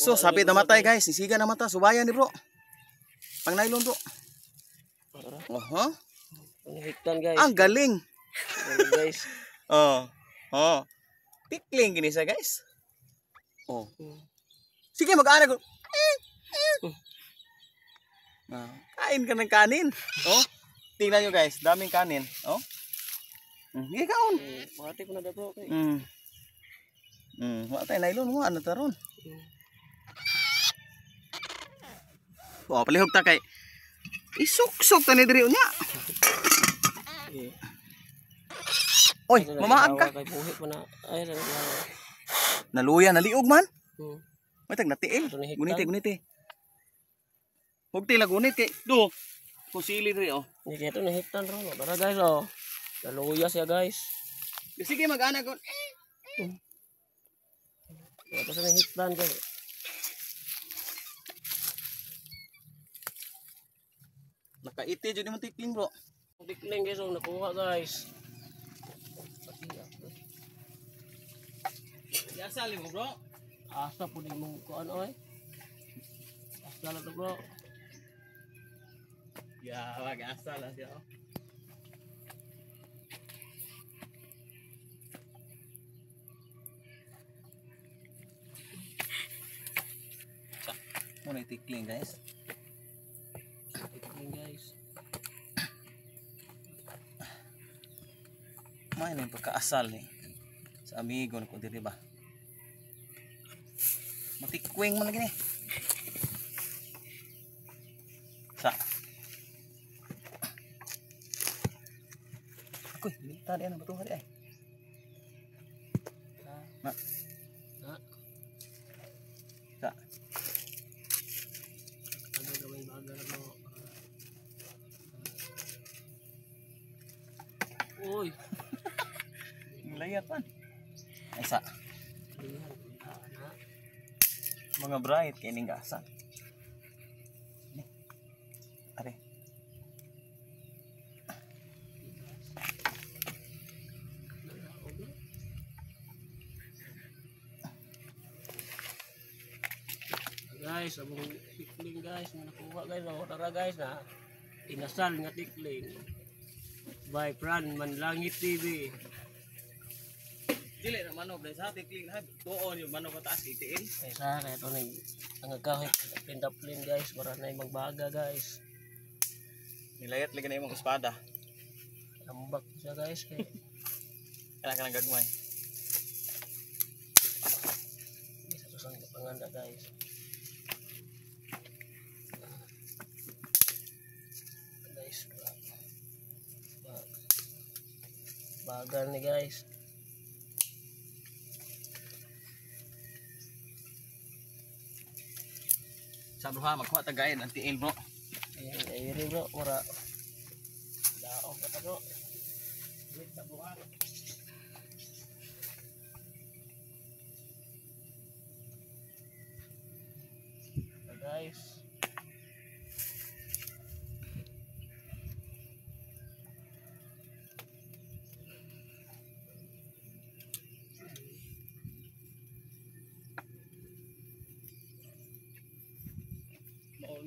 So, sapit na matay guys. Sisiga na mata. Subayan ni bro. Pang nylon bro. Oh, Hiktan guys. ang galing. Guys. Oh. Tikling gini sa guys. Oh. Sige mag-ana ko. Kain ka ng kanin. Oh. Tingnan nyo guys, daming kanin. Oh. Sige kaon. Makati ko na dato kay. Wa tay nylon mo ano taron. Oh, palihog ta kay. Isuk-suk ta ni diri unya. Oy, mamaag ka. Kay buhi pa na. Ay, Naluya, naliog man. May tag natiil. Guniti. Huwag tila gunit kay. Do. Kusili diri oh. Ni kito na hiktan ro. Tara guys oh. Naluya siya guys. Sige mag-ana ko. Ito sa hiktan guys. Nakaiti jud mo tikling bro. Tikling guys oh nakuha guys. Yasali mo bro. Asa po din mong kuan oy. Asa lang to bro. Ya, wag asa lang siya oh. Muna tikling guys. Tikling guys. May nang pagkaasal ni sa amigo ko diri ba. Matikwing man gini. Sa. Akoy, tadi ana betul hari ay. Na. Sa. Ano gawin baga na mo. Uy. Layat man. Ay sa. Mga bright kay ning gasa. Ni. Are. Guys, abong tikling guys, nakuha guys, tara guys na inasal nga tikling by Fran Manlangit TV. Dili na manok dai sa tikling na tuon yung manok ka taas itiin. Kaysa kaya ito na ang kahit pindaplin guys, para na magbaga guys. Nilayat lagi na imong espada. Lambak siya guys kay Kana kanang gagmay. isa to sa panganda guys. Guys, bagal ni guys. Sa bro ha magkuha tagayin ang tiil bro. Ay bro, ora. Daog ka bro. Wait sa bro ha. Guys.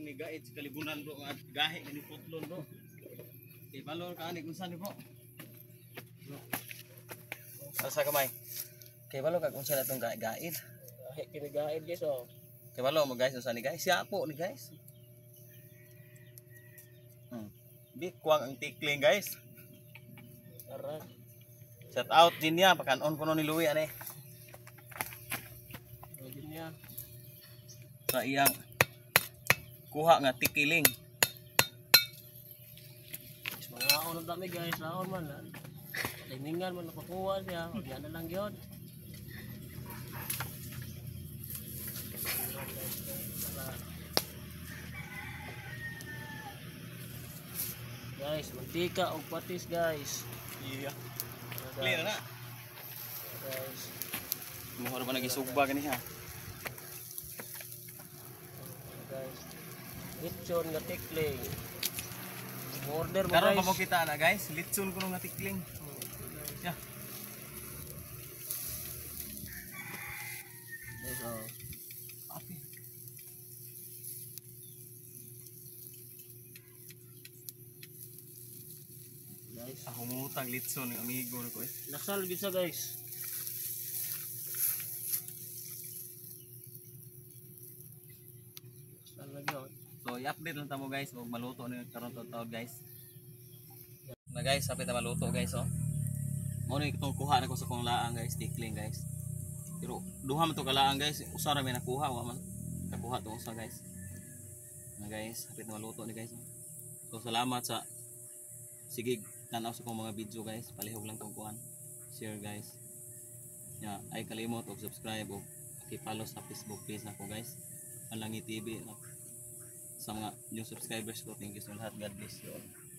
Ni gaid sa kalibunan bro at gahi ni putlon bro. Kay balor ka ani kunsan ni bro. Asa kamay? Kay balor ka kunsan atong gaid. Gahi kini gaid guys oh. Kay balor mo guys unsa ni guys? Siya po ni guys. Bikwang ang tikling guys. Tara. Shout out din niya pakanon kuno ni Louie ani. Din niya. Sa iyang kuha nga tikiling. Is mga ako dami guys, laon man. Tiningan man napakuha siya, wag na lang gyud. Guys, mantika o patis guys. Iya. Clear na. Guys. Mohor ba nagisugba gani ha? Guys. Litson nga tikling. Order mo Karon guys. pa mo kita na guys, litson kuno nga tikling. Yeah. Guys, oh. guys. Humutang litson ng amigo na ko eh. Nasal gid sa guys. Nasal lagi oh. So i-update lang tamo guys ug maluto ni karon taon guys. Na guys, sapit na maluto guys oh. Mo ni itong kuha na ko sa kong laang guys, tikling guys. Pero duha man to kalaang guys, usa ra may nakuha wa man nakuha to usa guys. Na guys, sapit na maluto ni guys. So salamat sa sige tanaw sa kong mga video guys. Palihog lang kong kuhan. Share guys. Ya, ay kalimot og subscribe og i-follow sa Facebook page nako guys. Alangi TV sa mga new subscribers ko. Thank you sa lahat. God bless you all.